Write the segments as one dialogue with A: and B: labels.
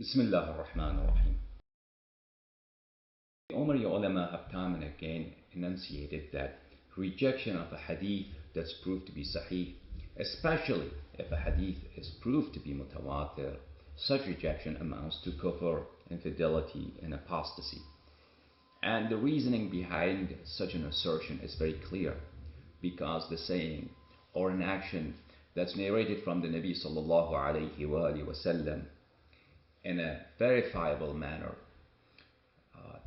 A: Bismillah ar-Rahman ar-Rahim. The Umari ulama have time and again enunciated that rejection of a hadith that's proved to be sahih, especially if a hadith is proved to be mutawatir, such rejection amounts to kufr, infidelity, and apostasy. And the reasoning behind such an assertion is very clear, because the saying or an action that's narrated from the Nabi sallallahu alayhi wa sallam in a verifiable manner,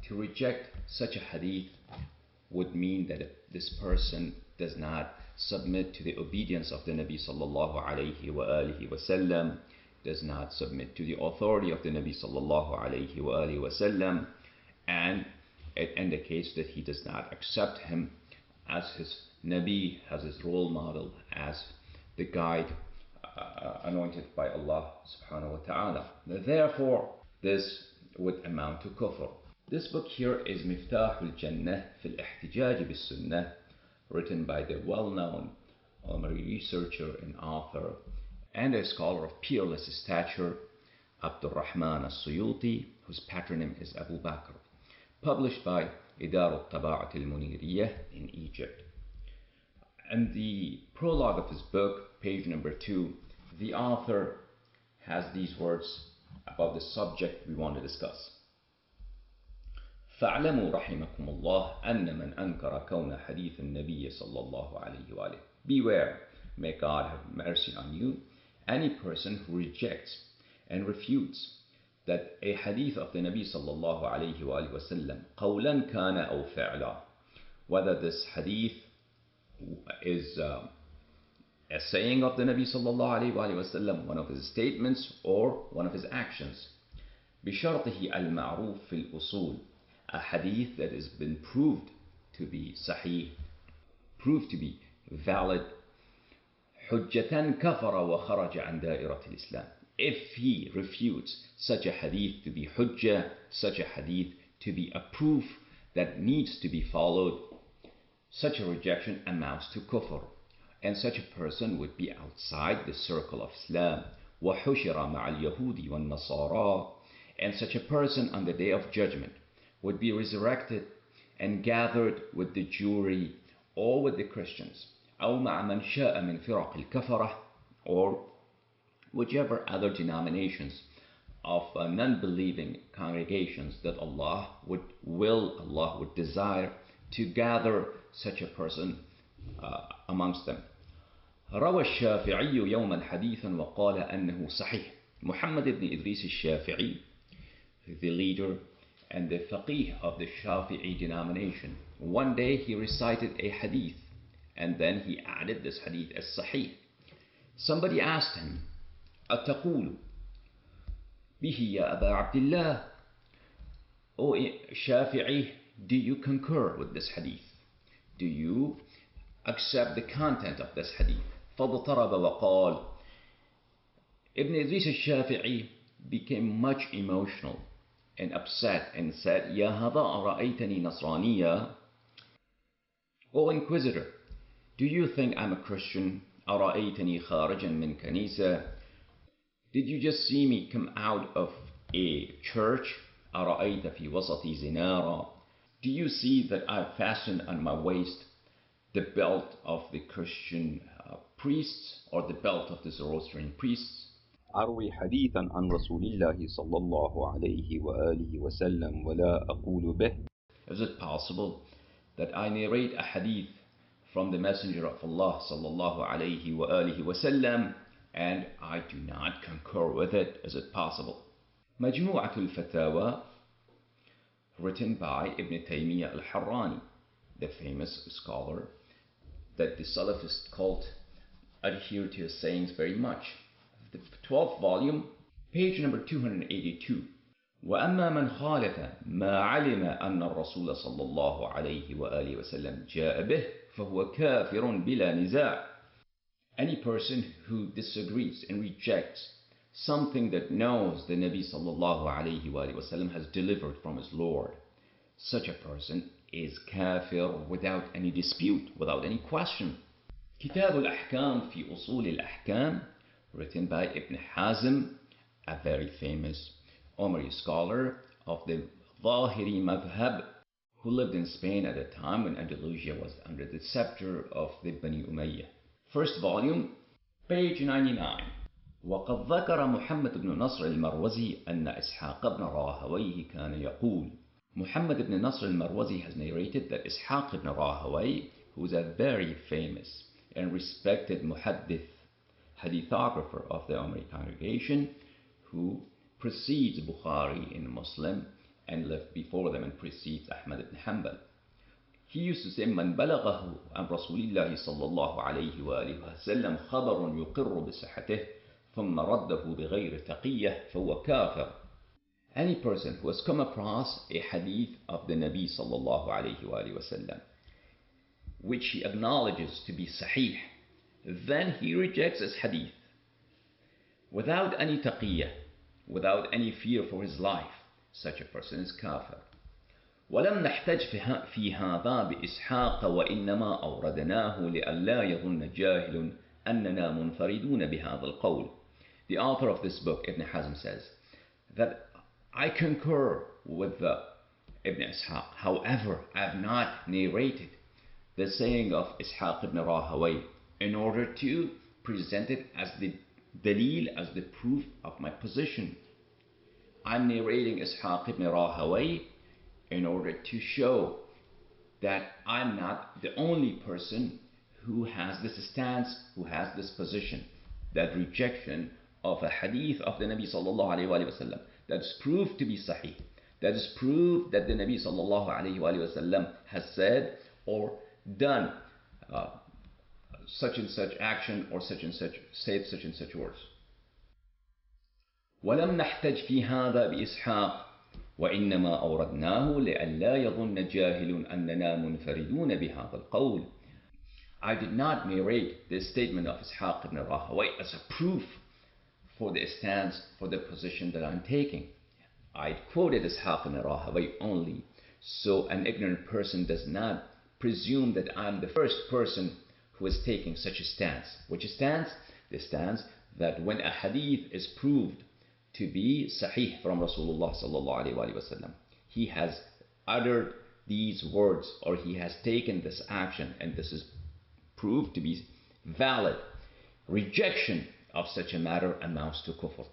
A: to reject such a hadith would mean that this person does not submit to the obedience of the Nabi sallallahu alayhi wa sallam, does not submit to the authority of the Nabi sallallahu alayhi wa sallam, and it indicates that he does not accept him as his Nabi, as his role model, as the guide anointed by Allah subhanahu wa ta'ala. Therefore, this would amount to kufr. This book here is Miftahul Jannah fil Ihtijaj bis Sunnah, written by the well-known researcher and author and a scholar of peerless stature, Abdul Rahman as-Suyuti, whose patronym is Abu Bakr, published by Idar al-Taba'at al-Muniriyah in Egypt. In the prologue of his book, page number 2, the author has these words about the subject we want to discuss. فَاعْلَمُوا رَحِمَكُمُ اللَّهُ أَنَّ مَنْ أَنْكَرَ كَوْنَ حَدِيثِ النَّبِيِّ صَلَّى اللَّهُ عَلَيْهِ وَآلِهِ. Beware, may God have mercy on you, any person who rejects and refutes that a hadith of the Nabi sallallahu alayhi wa sallam, قَوْلًا كَانَ أَوْ فِعْلًا, whether this hadith is a saying of the Nabi sallallahu alayhi wa sallam, one of his statements or one of his actions. بِشَرْطِهِ الْمَعْرُوفِ فِي الْأُصُولِ, a hadith that has been proved to be sahih, proved to be valid. حُجَّةً كَفَرَ وَخَرَجَ عَنْ دَائِرَةِ الْإِسْلَامِ. If he refutes such a hadith to be hujjah, such a hadith to be a proof that needs to be followed, such a rejection amounts to kufr, and such a person would be outside the circle of Islam. وَحُشِرَ مَعَ الْيَهُودِ وَالنَّصَارَى, and such a person on the day of judgment would be resurrected and gathered with the Jewry or with the Christians, أو مع من شاء من فرق الكفرة, or whichever other denominations of non-believing congregations that Allah would desire to gather such a person amongst them. روى الشافعي يوما حديثا وقال أنه صحيح. Muhammad ibn Idris al-Shafi'i, the leader and the faqih of the Shafi'i denomination, one day he recited a hadith and then he added this hadith as sahih. Somebody asked him, أتقول به يا أبا عبد الله, O Shafi'i, do you concur with this hadith? Do you accept the content of this hadith? فاضطرب وقال, Ibn Idris al-Shafi'i became much emotional and upset and said, يا هذا أرأيتني نصرانيا, O Inquisitor, do you think I'm a Christian? أرأيتني خارجا من كنيسة, did you just see me come out of a church? أرأيت في وسطي زنارا, do you see that I've fastened on my waist the belt of the Christian priests, or the belt of the Zoroastrian priests?
B: أروي حديثا عن رسول الله صلى الله عليه وآله وسلم ولا أقول به.
A: Is it possible that I narrate a hadith from the Messenger of Allah sallallahu alayhi wa alihi wasallam and I do not concur with it? Is it possible? مجموعة الفتاوى, written by Ibn Taymiyyah al-Harrani, the famous scholar that the Salafist cult adhere to his sayings very much. The 12th volume, page number 282. وأما من خالف ما علم أن الرسول صلى الله عليه وآله وسلم جاء به فهو كافر بلا نزاع. Any person who disagrees and rejects something that knows the Nabi sallallahu alayhi wa sallam has delivered from his Lord, such a person is kafir without any dispute, without any question. كتاب الأحكام في أصول الأحكام, written by Ibn Hazm, a very famous Omari scholar of the Zahiri madhab, who lived in Spain at a time when Andalusia was under the scepter of the Bani Umayyah. First volume, page 99. وقد ذكر محمد بن نصر المروزي أن إسحاق بن راهويه كان يقول. Muhammad ibn Nasr al-Marwazi has narrated that Ishaq ibn Rahawayh, who is a very famous and respected muhaddith, hadithographer of the Umari congregation, who precedes Bukhari in Muslim and lived before them and precedes Ahmad ibn Hanbal. He used to say, من بلغه عن رسول الله صلى الله عليه وآله وسلم خبر يقر بصحته ثم رده بغير تقية فهو كافر. Any person who has come across a hadith of the Nabi sallallahu alayhi wa sallam, which he acknowledges to be sahih, then he rejects his hadith without any taqiyya, without any fear for his life. Such a person is kafir. ولم نحتج في هذا بإسحاق وإنما أوردناه لئلا يظن جاهل أننا منفردون بهذا القول. The author of this book, Ibn Hazm, says that I concur with Ibn Ishaq. However, I have not narrated the saying of Ishaq ibn Rahawayh in order to present it as the dalil, as the proof of my position. I'm narrating Ishaq ibn Rahawayh in order to show that I'm not the only person who has this stance, who has this position, that rejection of a hadith of the Nabi sallallahu alayhi wa sallam that is proved to be sahih, that is proved that the Nabi sallallahu alayhi wa sallam has said or done such and such action or such and such, said such and such words. ولم نحتج في هذا بإسحاق وإنما أوردناه لئلا يظن جاهل أننا منفردون بهذا القول. I did not narrate this statement of Ishaq ibn Rahawayh as a proof for the stance, for the position that I'm taking. I quoted Ishaq ibn Rahawayh only so an ignorant person does not presume that I'm the first person who is taking such a stance. Which stance? The stance that when a hadith is proved to be sahih from Rasulullah sallallahu alaihi wasallam, he has uttered these words or he has taken this action and this is proved to be valid. Rejection of such a matter amounts to kufr.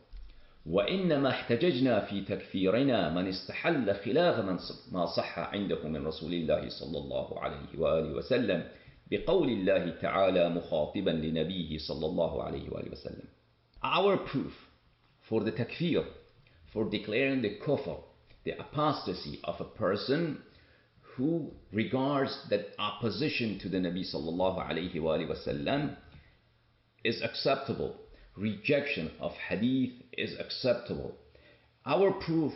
A: وإنما احتججنا في تكفيرنا من استحل خلاف ما صح عنده من رسول الله صلى الله عليه وآله وسلم بقول الله تعالى مخاطبا لنبيه صلى الله عليه وآله وسلم. Our proof for the takfir, for declaring the kufr, the apostasy of a person who regards that opposition to the Nabi sallallahu alayhi wa sallam is acceptable. Rejection of hadith is acceptable. Our proof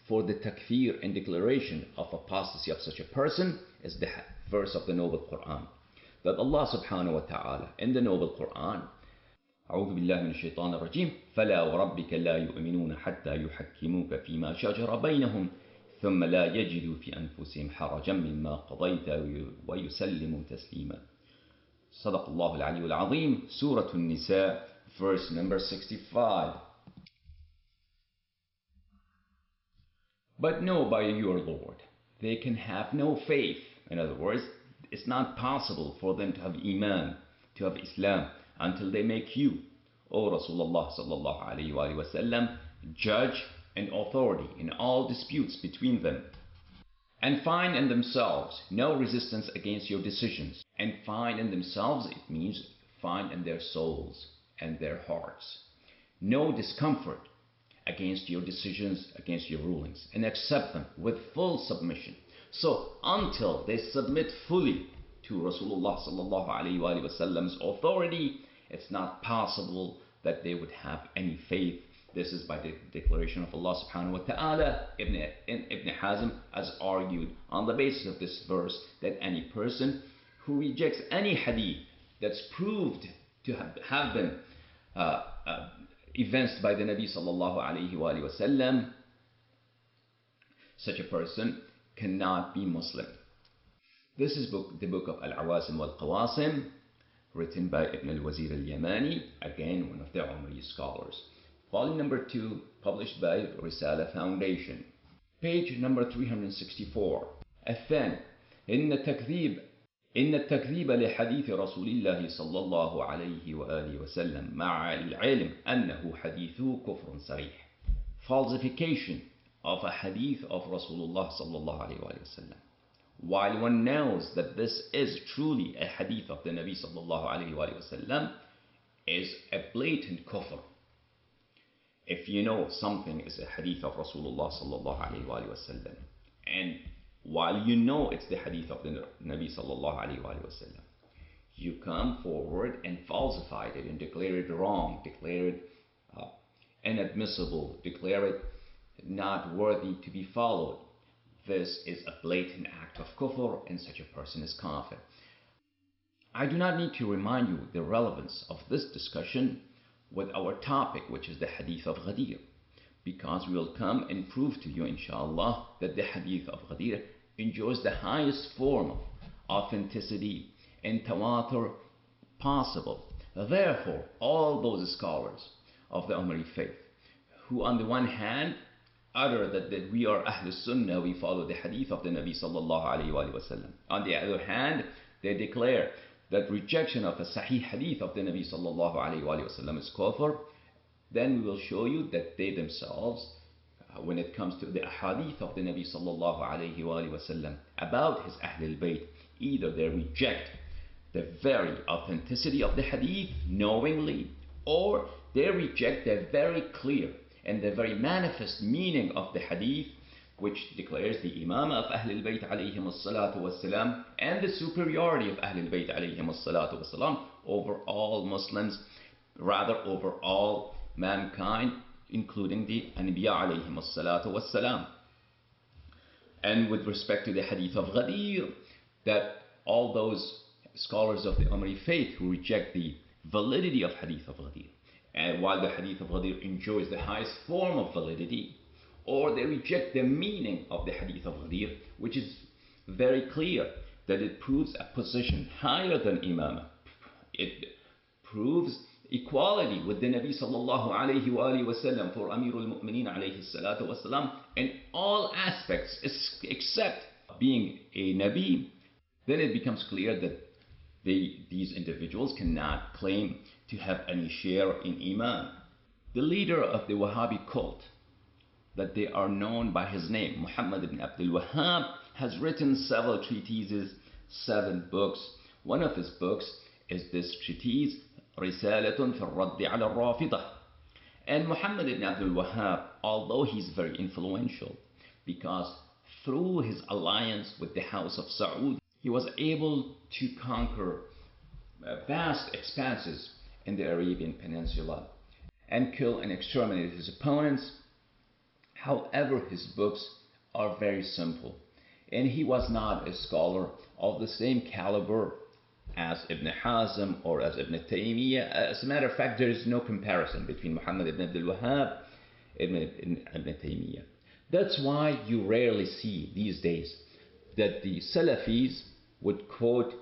A: for the takfir and declaration of apostasy of such a person is the verse of the Noble Quran. That Allah subhanahu wa ta'ala in the Noble Quran, أعوذ بالله من الشيطان الرجيم فلا وربك لا يؤمنون حتى يحكموك فيما شجر بينهم ثم لا يجدوا في أنفسهم حرجا مما قضيت ويسلموا تسليما. صدق الله العلي العظيم. سورة النساء, verse number 65. But know by your Lord, they can have no faith. In other words, it's not possible for them to have Iman, to have Islam, until they make you, O Rasulullah sallallahu alayhi wa sallam, judge and authority in all disputes between them, and find in themselves no resistance against your decisions. And find in themselves, it means find in their souls and their hearts no discomfort against your decisions, against your rulings, and accept them with full submission. So until they submit fully to Rasulullah sallallahu alayhi wa sallam's authority, it's not possible that they would have any faith. This is by the declaration of Allah subhanahu wa ta'ala. Ibn Hazm has argued on the basis of this verse that any person who rejects any hadith that's proved to have been evinced by the Nabi sallallahu alayhi wa sallam, such a person cannot be Muslim. This is the book of Al-Awasim wal-Qawasim, written by Ibn al-Wazir al-Yamani, again one of the Umari scholars. volume number 2, published by Risala Foundation. Page number 364. الثاني إن التكذيب لحديث رسول الله صلى الله عليه وآله وسلم مع العلم أنه حديثه كفر صريح. Falsification of a hadith of Rasulullah صلى الله عليه وآله وسلم, while one knows that this is truly a hadith of the Nabi صلى الله عليه وآله وسلم, is a blatant kufr. If you know something is a hadith of Rasulullah صلى الله عليه وآله وسلم, and while you know it's the hadith of the Nabi sallallahu alaihi wasallam, you come forward and falsify it and declare it wrong, declare it inadmissible, declare it not worthy to be followed. This is a blatant act of kufr, and such a person is kafir. I do not need to remind you the relevance of this discussion with our topic, which is the hadith of Ghadeer, because we will come and prove to you, inshallah, that the hadith of Ghadeer enjoys the highest form of authenticity and tawatur possible. Therefore, all those scholars of the Ummah faith, who on the one hand utter that we are Ahl Sunnah, we follow the hadith of the Nabi sallallahu alayhi wa sallam. On the other hand, they declare that rejection of a Sahih hadith of the Nabi sallallahu alayhi wa sallam is kufr. Then we will show you that they themselves, when it comes to the ahadith of the Nabi sallallahu alayhi wa sallam about his Ahlul Bayt, either they reject the very authenticity of the hadith knowingly, or they reject the very clear and the very manifest meaning of the hadith, which declares the imamah of Ahlul Bayt alayhim as-salatu was-salam and the superiority of Ahlul Bayt alayhim as-salatu was-salam over all Muslims, rather over all mankind, including the Anbiya alayhim as-salatu was-salam. And with respect to the hadith of Ghadeer, that all those scholars of the Ummah faith who reject the validity of hadith of Ghadeer, and while the hadith of Ghadeer enjoys the highest form of validity, or they reject the meaning of the hadith of Ghadeer, which is very clear that it proves a position higher than imamah. It proves equality with the Nabi sallallahu alayhi wa sallam for Amirul Mu'mineen alayhi salatu wa salam in all aspects except being a Nabi. Then it becomes clear that these individuals cannot claim to have any share in Iman. The leader of the Wahhabi cult, that they are known by his name, Muhammad ibn Abdul Wahhab, has written several treatises, 7 books. One of his books is this treatise, Risalatun fi al-Radd ala al-Rafidah. And Muhammad ibn Abdul Wahhab, although he's very influential, because through his alliance with the House of Saud, he was able to conquer vast expanses in the Arabian Peninsula and kill and exterminate his opponents. However, his books are very simple, and he was not a scholar of the same caliber as Ibn Hazm or as Ibn Taymiyyah. As a matter of fact, there is no comparison between Muhammad ibn Abdul Wahhab and Ibn Taymiyyah. That's why you rarely see these days that the Salafis would quote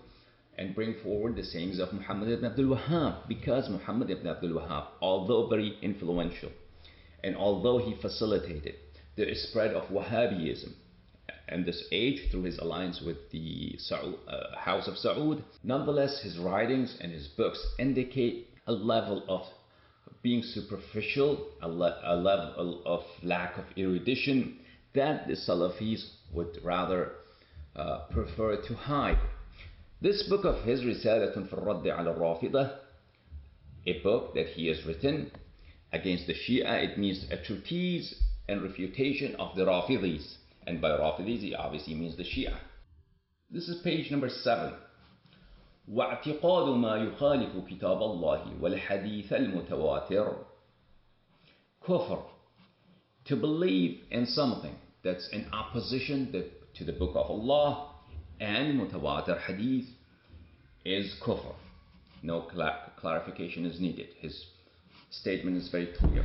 A: and bring forward the sayings of Muhammad ibn Abdul Wahhab, because Muhammad ibn Abdul Wahhab, although very influential, and although he facilitated the spread of Wahhabism in this age through his alliance with the House of Saud, nonetheless his writings and his books indicate a level of being superficial, a level of lack of erudition that the Salafis would rather prefer to hide. This book of his, Risalatun fi al-Radd ala al-Rafidah, a book that he has written against the Shia, it means a treatise and refutation of the Rafidis. And by Rafidis, he obviously means the Shia. This is page number 7. واعتقاد ما يخالف كتاب الله والحديث المتواتر كفر. To believe in something that's in opposition to the book of Allah and mutawatir hadith is kufr. No clarification is needed. His statement is very clear.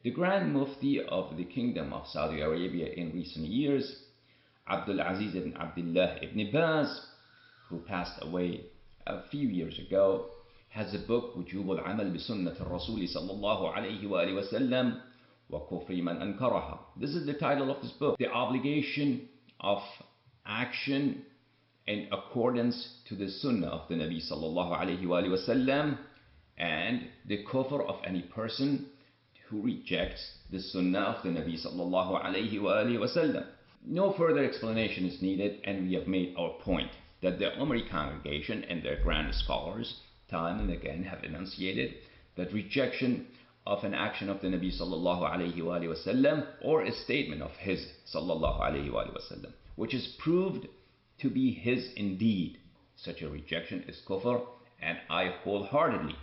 A: The Grand Mufti of the Kingdom of Saudi Arabia in recent years, Abdul Aziz ibn Abdullah ibn Baz, who passed away a few years ago, has a book وجوب العمل بسنة الرسول صلى الله عليه وآله وسلم وكفر من أنكرها. This is the title of this book. The obligation of action in accordance to the sunnah of the Nabi صلى الله عليه وآله وسلم, and the kufr of any person who rejects the sunnah of the Nabi صلى الله عليه وآله وسلم. No further explanation is needed, and we have made our point that the Umari congregation and their grand scholars time and again have enunciated that rejection of an action of the Nabi sallallahu alayhi wa sallam, or a statement of his sallallahu alayhi wa sallam, which is proved to be his indeed, such a rejection is kufr, and I wholeheartedly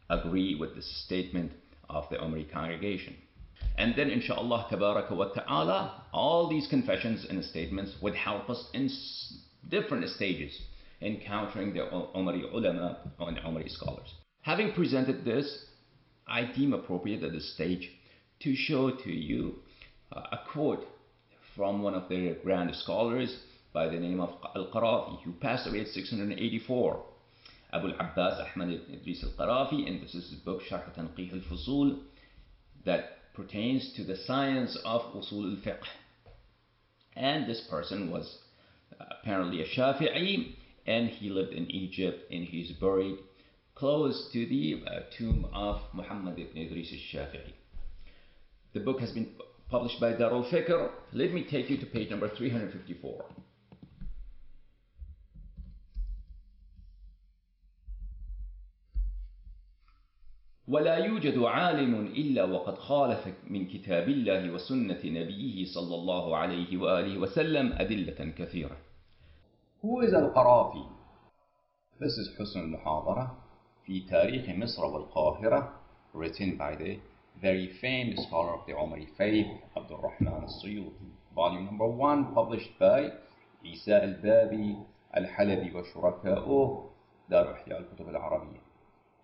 A: agree with this statement of the Umari congregation. And then inshallah tabaraka wa ta'ala, all these confessions and statements would help us in different stages encountering the Umari ulama and Umari scholars. Having presented this, I deem appropriate at this stage to show to you a quote from one of their grand scholars by the name of Al-Qarafi, who passed away at 684. Abu al-Abbas Ahmad ibn Idris al-Qarafi, and this is his book Sharh Tanqih al-Fusul, that pertains to the science of usul al-fiqh. And this person was apparently a Shafi'i, and he lived in Egypt, and he's buried close to the tomb of Muhammad ibn Idris al-Shafi'i. The book has been published by Darul Fikr. Let me take you to page number 354. ولا يوجد عالم إلا وقد خالف من كتاب الله وسنة نبيه صلى الله عليه وآله وسلم أدلة كثيرة.
B: Who is Al-Qarafi? This is Husn al-Muhadara في تاريخ مصر والقاهرة, written by the very famous scholar of the Umari faith, Abdul Rahman al-Suyuti. Volume number 1, published by Isa al-Babi al-Halabi وشركاؤه, دار إحياء الكتب العربية.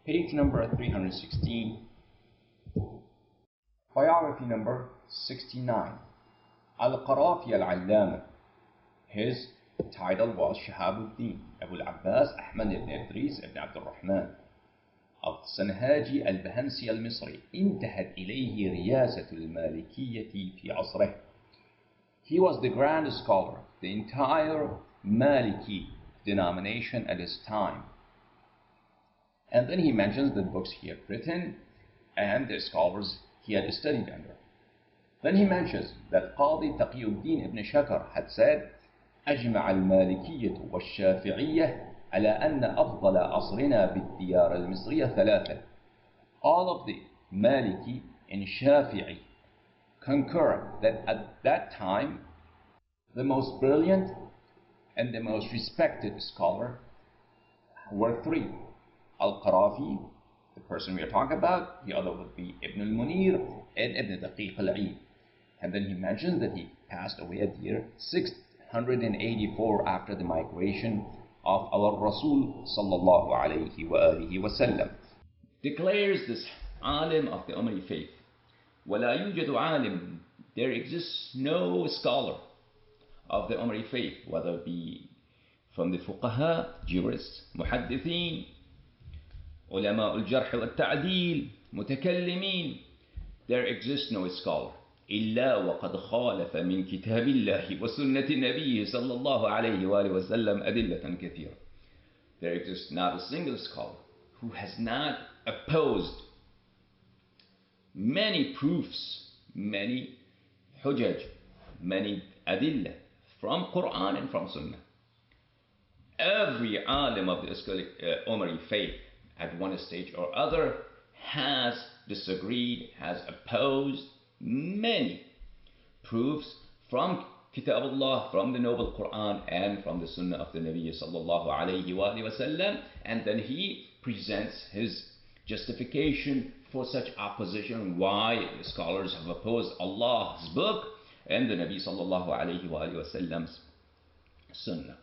B: Page number 316. Biography number 69. Al-Qarafi al-Allama. His title was Shahabuddin Abu al-Abbas Ahmad ibn Idris ibn Abdul Rahman الصنهاجي البهنسي المصري. انتهت إليه رياسة المالكية في عصره. He was the grand scholar, the entire Maliki denomination at his time. And then he mentions the books he had written and the scholars he had studied under. Then he mentions that Qadi Taqiyuddin ibn Shakar had said, أجمع المالكية والشافعية على أن أفضل عصرنا بالديار المصرية ثلاثة. All of the Maliki and Shafi'i concur that at that time the most brilliant and the most respected scholar were three. Al-Qarafi, the person we are talking about, the other would be Ibn al-Munir and Ibn Daqiq al-Eid. And then he mentions that he passed away at the year 684 after the migration of our Rasul sallallahu alayhi wa alihi wa sallam.
A: Declares this alim of the Umari faith, وَلَا يُوجَدُ عَالِمٌ, there exists no scholar of the Umari faith, whether it be from the fuqaha, jurists, muhaddithin, علماء الجرح والتعديل, متكلمين, there exists no scholar إلا وقد خالف من كتاب الله وسنة نبيه صلى الله عليه وآله وسلم أدلة كثيرة. There exists not a single scholar who has not opposed many proofs, many hujaj, many adillah from Quran and from Sunnah. Every alim of the Umari faith at one stage or other has disagreed, has opposed many proofs from Kitabullah, from the Noble Quran, and from the Sunnah of the Nabi sallallahu alayhi wa sallam, and then he presents his justification for such opposition, why the scholars have opposed Allah's book and the Nabi sallallahu alayhi wa sallam's Sunnah.